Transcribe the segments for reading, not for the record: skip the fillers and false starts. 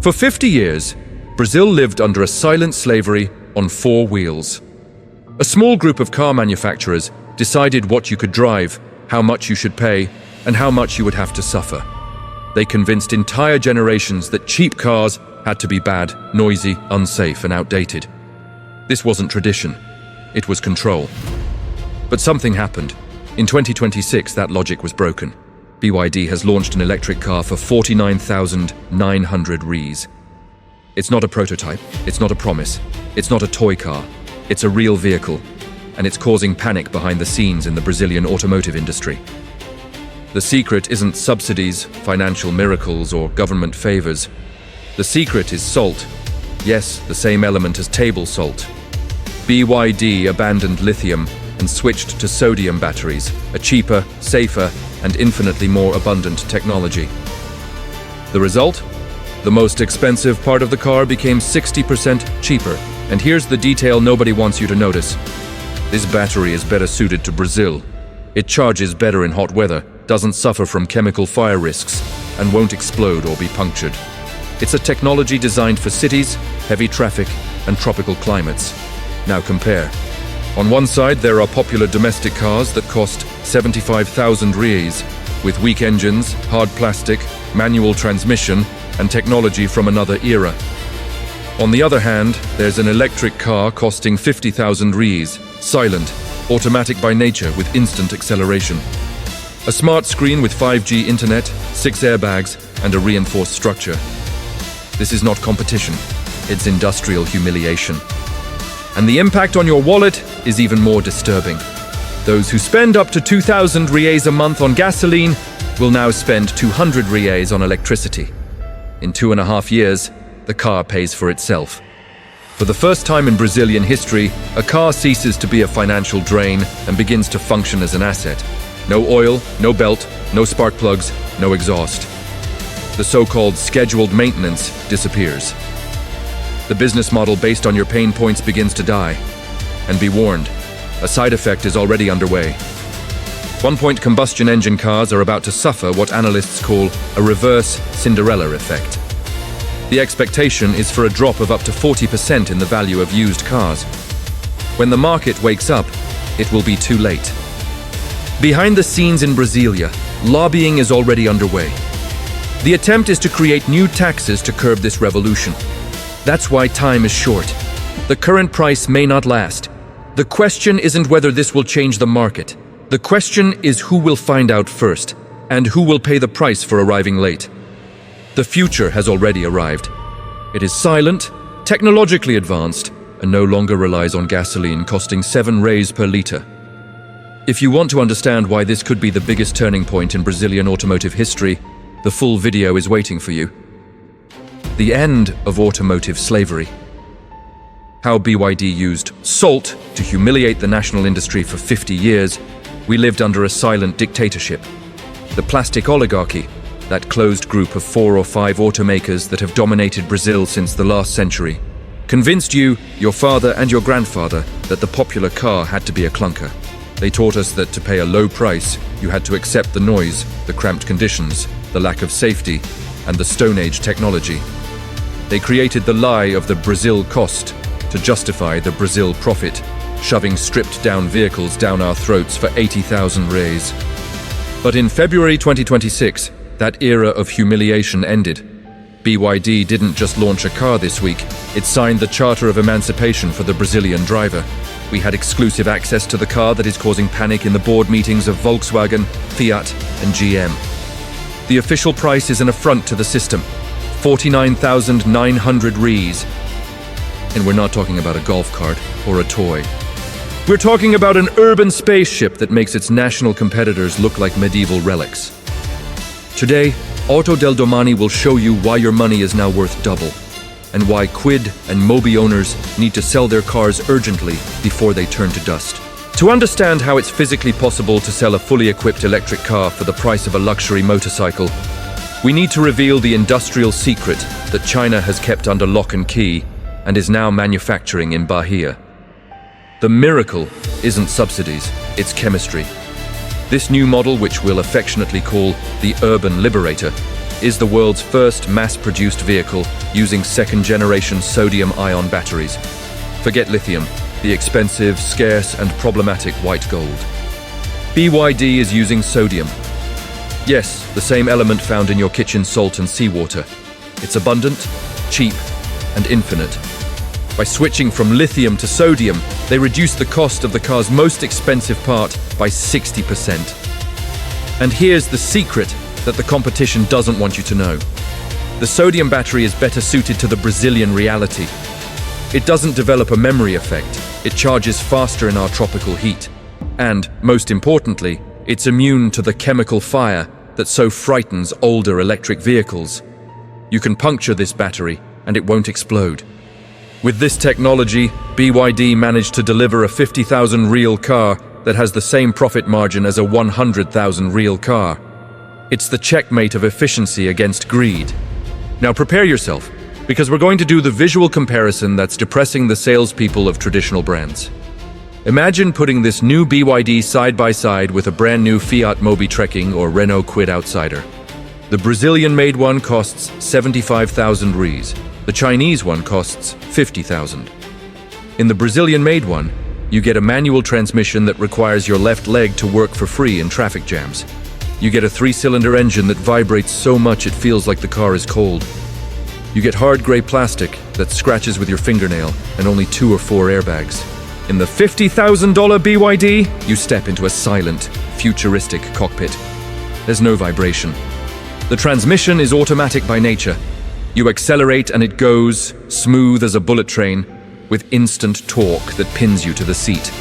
For 50 years, Brazil lived under a silent slavery on four wheels. A small group of car manufacturers decided what you could drive, how much you should pay, and how much you would have to suffer. They convinced entire generations that cheap cars had to be bad, noisy, unsafe, and outdated. This wasn't tradition, it was control. But something happened. In 2026, that logic was broken. BYD has launched an electric car for 49,900 Rs. It's not a prototype, it's not a promise, it's not a toy car, it's a real vehicle, and it's causing panic behind the scenes in the Brazilian automotive industry. The secret isn't subsidies, financial miracles, or government favors. The secret is salt. Yes, the same element as table salt. BYD abandoned lithium and switched to sodium batteries, a cheaper, safer, and infinitely more abundant technology. The result? The most expensive part of the car became 60% cheaper. And here's the detail nobody wants you to notice. This battery is better suited to Brazil. It charges better in hot weather, doesn't suffer from chemical fire risks, and won't explode or be punctured. It's a technology designed for cities, heavy traffic, and tropical climates. Now compare. On one side, there are popular domestic cars that cost 75,000 Rs, with weak engines, hard plastic, manual transmission, and technology from another era. On the other hand, there's an electric car costing 50,000 Rs, silent, automatic by nature with instant acceleration. A smart screen with 5G internet, 6 airbags, and a reinforced structure. This is not competition, it's industrial humiliation. And the impact on your wallet is even more disturbing. Those who spend up to 2,000 Rs a month on gasoline will now spend 200 Rs on electricity. In 2.5 years, the car pays for itself. For the first time in Brazilian history, a car ceases to be a financial drain and begins to function as an asset. No oil, no belt, no spark plugs, no exhaust. The so-called scheduled maintenance disappears. The business model based on your pain points begins to die. And be warned, a side effect is already underway. One-point combustion engine cars are about to suffer what analysts call a reverse Cinderella effect. The expectation is for a drop of up to 40% in the value of used cars. When the market wakes up, it will be too late. Behind the scenes in Brasilia, lobbying is already underway. The attempt is to create new taxes to curb this revolution. That's why time is short. The current price may not last. The question isn't whether this will change the market. The question is who will find out first, and who will pay the price for arriving late. The future has already arrived. It is silent, technologically advanced, and no longer relies on gasoline costing 7 Rs per liter. If you want to understand why this could be the biggest turning point in Brazilian automotive history, the full video is waiting for you. The end of automotive slavery. How BYD used salt to humiliate the national industry for 50 years, we lived under a silent dictatorship. The plastic oligarchy, that closed group of 4 or 5 automakers that have dominated Brazil since the last century, convinced you, your father and your grandfather, that the popular car had to be a clunker. They taught us that to pay a low price, you had to accept the noise, the cramped conditions, the lack of safety, and the Stone Age technology. They created the lie of the Brazil cost to justify the Brazil profit, shoving stripped-down vehicles down our throats for 80,000 Rs. But in February 2026, that era of humiliation ended. BYD didn't just launch a car this week, it signed the Charter of Emancipation for the Brazilian driver. We had exclusive access to the car that is causing panic in the board meetings of Volkswagen, Fiat, and GM. The official price is an affront to the system, 49,900 Rs. And we're not talking about a golf cart or a toy. We're talking about an urban spaceship that makes its national competitors look like medieval relics. Today, Auto del Domani will show you why your money is now worth double, and why Quid and Mobi owners need to sell their cars urgently before they turn to dust. To understand how it's physically possible to sell a fully equipped electric car for the price of a luxury motorcycle, we need to reveal the industrial secret that China has kept under lock and key and is now manufacturing in Bahia. The miracle isn't subsidies, it's chemistry. This new model, which we'll affectionately call the Urban Liberator, is the world's first mass-produced vehicle using second-generation sodium-ion batteries. Forget lithium, the expensive, scarce, and problematic white gold. BYD is using sodium. Yes, the same element found in your kitchen salt and seawater. It's abundant, cheap, and infinite. By switching from lithium to sodium, they reduce the cost of the car's most expensive part by 60%. And here's the secret that the competition doesn't want you to know. The sodium battery is better suited to the Brazilian reality. It doesn't develop a memory effect. It charges faster in our tropical heat. And, most importantly, it's immune to the chemical fire that so frightens older electric vehicles. You can puncture this battery, and it won't explode. With this technology, BYD managed to deliver a 50,000 real car that has the same profit margin as a 100,000 real car. It's the checkmate of efficiency against greed. Now prepare yourself, because we're going to do the visual comparison that's depressing the salespeople of traditional brands. Imagine putting this new BYD side by side with a brand new Fiat Mobi Trekking or Renault Kwid Outsider. The Brazilian-made one costs 75,000 reais. The Chinese one costs 50,000. In the Brazilian-made one, you get a manual transmission that requires your left leg to work for free in traffic jams. You get a 3-cylinder engine that vibrates so much it feels like the car is cold. You get hard gray plastic that scratches with your fingernail and only 2 or 4 airbags. In the $50,000 BYD, you step into a silent, futuristic cockpit. There's no vibration. The transmission is automatic by nature. You accelerate and it goes, smooth as a bullet train, with instant torque that pins you to the seat.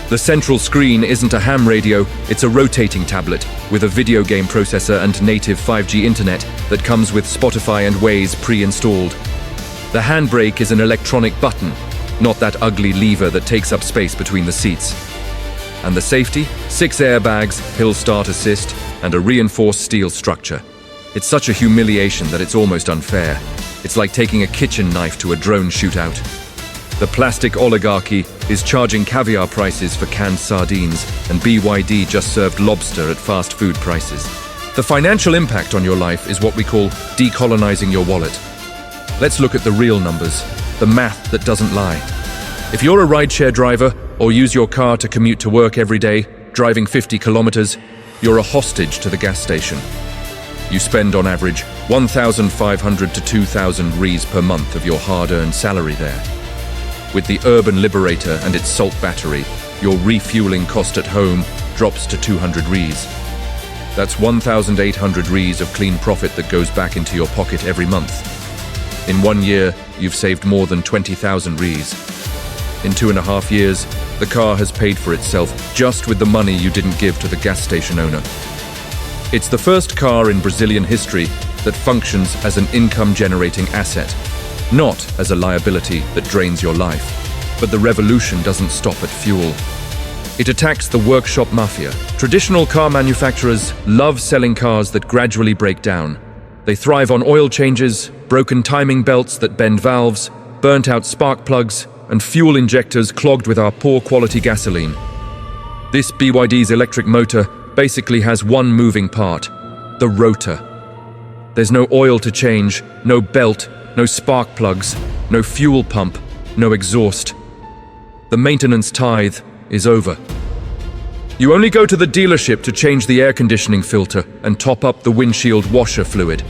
The central screen isn't a ham radio, it's a rotating tablet with a video game processor and native 5G internet that comes with Spotify and Waze pre-installed. The handbrake is an electronic button, not that ugly lever that takes up space between the seats. And the safety? 6 airbags, hill start assist, and a reinforced steel structure. It's such a humiliation that it's almost unfair. It's like taking a kitchen knife to a drone shootout. The plastic oligarchy is charging caviar prices for canned sardines, and BYD just served lobster at fast food prices. The financial impact on your life is what we call decolonizing your wallet. Let's look at the real numbers, the math that doesn't lie. If you're a rideshare driver or use your car to commute to work every day, driving 50 kilometers, you're a hostage to the gas station. You spend on average 1,500 to 2,000 reais per month of your hard-earned salary there. With the Urban Liberator and its salt battery, your refueling cost at home drops to 200 reais. That's 1,800 reais of clean profit that goes back into your pocket every month. In 1 year, you've saved more than 20,000 reais. In 2.5 years, the car has paid for itself just with the money you didn't give to the gas station owner. It's the first car in Brazilian history that functions as an income-generating asset, not as a liability that drains your life. But the revolution doesn't stop at fuel. It attacks the workshop mafia. Traditional car manufacturers love selling cars that gradually break down. They thrive on oil changes, broken timing belts that bend valves, burnt-out spark plugs, and fuel injectors clogged with our poor-quality gasoline. This BYD's electric motor basically has one moving part, the rotor. There's no oil to change, no belt, no spark plugs, no fuel pump, no exhaust. The maintenance tithe is over. You only go to the dealership to change the air conditioning filter and top up the windshield washer fluid.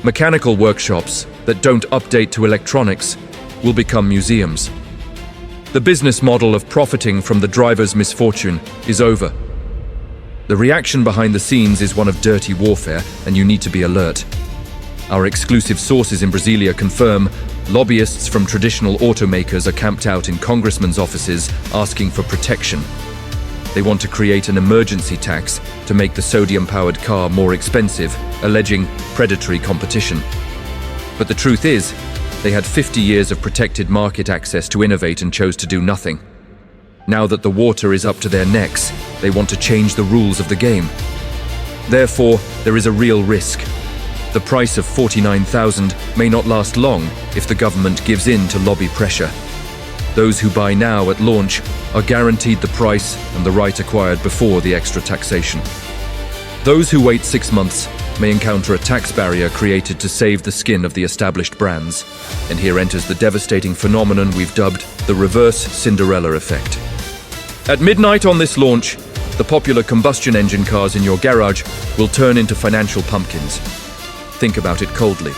Mechanical workshops that don't update to electronics will become museums. The business model of profiting from the driver's misfortune is over. The reaction behind the scenes is one of dirty warfare, and you need to be alert. Our exclusive sources in Brasilia confirm lobbyists from traditional automakers are camped out in congressmen's offices asking for protection. They want to create an emergency tax to make the sodium-powered car more expensive, alleging predatory competition. But the truth is, they had 50 years of protected market access to innovate and chose to do nothing. Now that the water is up to their necks, they want to change the rules of the game. Therefore, there is a real risk. The price of 49,000 may not last long if the government gives in to lobby pressure. Those who buy now at launch are guaranteed the price and the right acquired before the extra taxation. Those who wait 6 months may encounter a tax barrier created to save the skin of the established brands. And here enters the devastating phenomenon we've dubbed the reverse Cinderella effect. At midnight on this launch, the popular combustion engine cars in your garage will turn into financial pumpkins. Think about it coldly.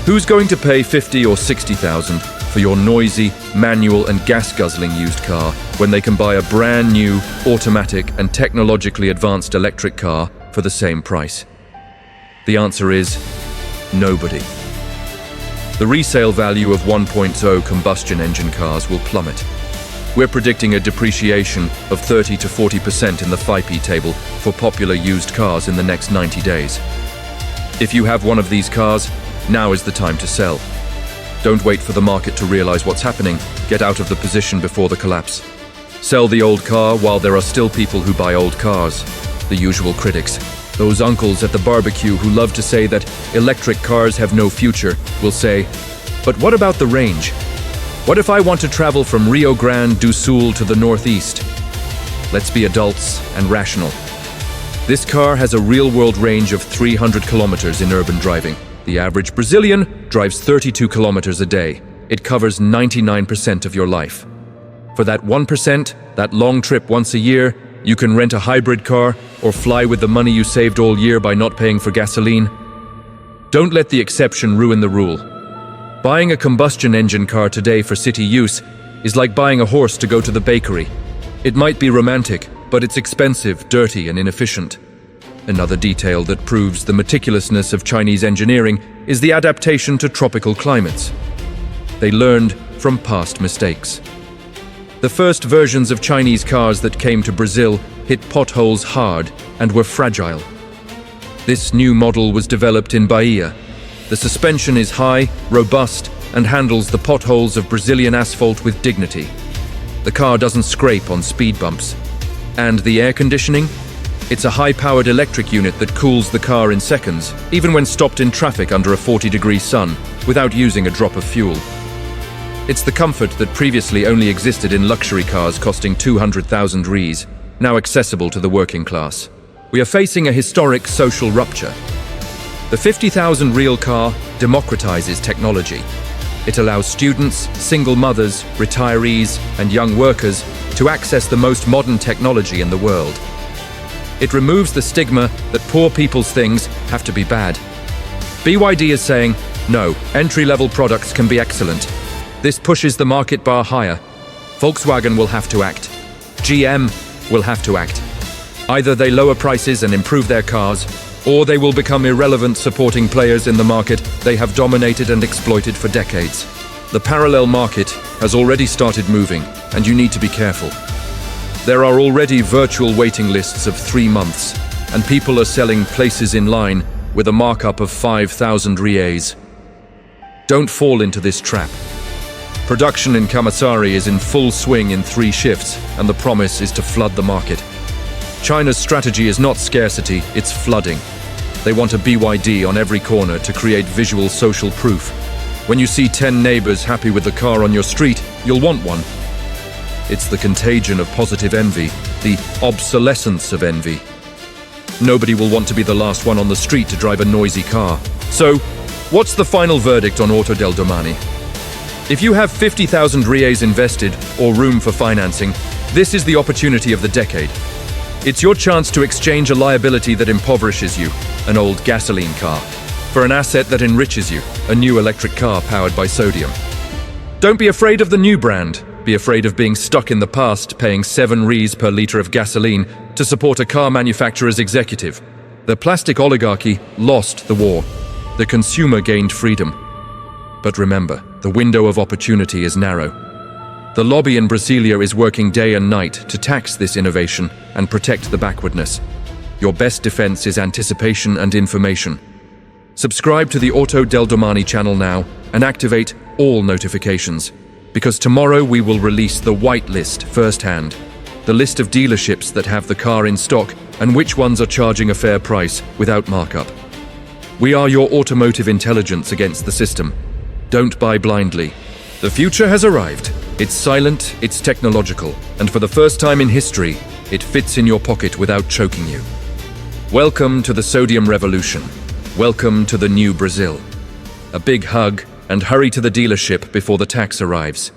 Who's going to pay 50 or 60,000 for your noisy, manual and gas-guzzling used car when they can buy a brand new, automatic and technologically advanced electric car for the same price? The answer is nobody. The resale value of 1.0 combustion engine cars will plummet. We're predicting a depreciation of 30 to 40% in the FIPE table for popular used cars in the next 90 days. If you have one of these cars, now is the time to sell. Don't wait for the market to realize what's happening. Get out of the position before the collapse. Sell the old car while there are still people who buy old cars. The usual critics, those uncles at the barbecue who love to say that electric cars have no future, will say, but what about the range? What if I want to travel from Rio Grande do Sul to the Northeast? Let's be adults and rational. This car has a real-world range of 300 kilometers in urban driving. The average Brazilian drives 32 kilometers a day. It covers 99% of your life. For that 1%, that long trip once a year, you can rent a hybrid car or fly with the money you saved all year by not paying for gasoline. Don't let the exception ruin the rule. Buying a combustion engine car today for city use is like buying a horse to go to the bakery. It might be romantic, but it's expensive, dirty, and inefficient. Another detail that proves the meticulousness of Chinese engineering is the adaptation to tropical climates. They learned from past mistakes. The first versions of Chinese cars that came to Brazil hit potholes hard and were fragile. This new model was developed in Bahia. The suspension is high, robust, and handles the potholes of Brazilian asphalt with dignity. The car doesn't scrape on speed bumps. And the air conditioning? It's a high-powered electric unit that cools the car in seconds, even when stopped in traffic under a 40-degree sun, without using a drop of fuel. It's the comfort that previously only existed in luxury cars costing 200,000 Rs, now accessible to the working class. We are facing a historic social rupture. The 50,000 Real car democratizes technology. It allows students, single mothers, retirees, and young workers to access the most modern technology in the world. It removes the stigma that poor people's things have to be bad. BYD is saying, no, entry-level products can be excellent. This pushes the market bar higher. Volkswagen will have to act. GM will have to act. Either they lower prices and improve their cars, or they will become irrelevant supporting players in the market they have dominated and exploited for decades. The parallel market has already started moving, and you need to be careful. There are already virtual waiting lists of 3 months, and people are selling places in line with a markup of 5,000 Ries. Don't fall into this trap. Production in Camaçari is in full swing in 3 shifts, and the promise is to flood the market. China's strategy is not scarcity, it's flooding. They want a BYD on every corner to create visual social proof. When you see 10 neighbors happy with the car on your street, you'll want one. It's the contagion of positive envy, the obsolescence of envy. Nobody will want to be the last one on the street to drive a noisy car. So, what's the final verdict on Auto del Domani? If you have 50,000 Ries invested or room for financing, this is the opportunity of the decade. It's your chance to exchange a liability that impoverishes you, an old gasoline car, for an asset that enriches you, a new electric car powered by sodium. Don't be afraid of the new brand. Be afraid of being stuck in the past, paying 7 Rs per litre of gasoline to support a car manufacturer's executive. The plastic oligarchy lost the war. The consumer gained freedom. But remember, the window of opportunity is narrow. The lobby in Brasilia is working day and night to tax this innovation and protect the backwardness. Your best defense is anticipation and information. Subscribe to the Auto del Domani channel now and activate all notifications, because tomorrow we will release the white list firsthand, the list of dealerships that have the car in stock and which ones are charging a fair price without markup. We are your automotive intelligence against the system. Don't buy blindly. The future has arrived. It's silent, it's technological, and for the first time in history, it fits in your pocket without choking you. Welcome to the sodium revolution. Welcome to the new Brazil. A big hug and hurry to the dealership before the tax arrives.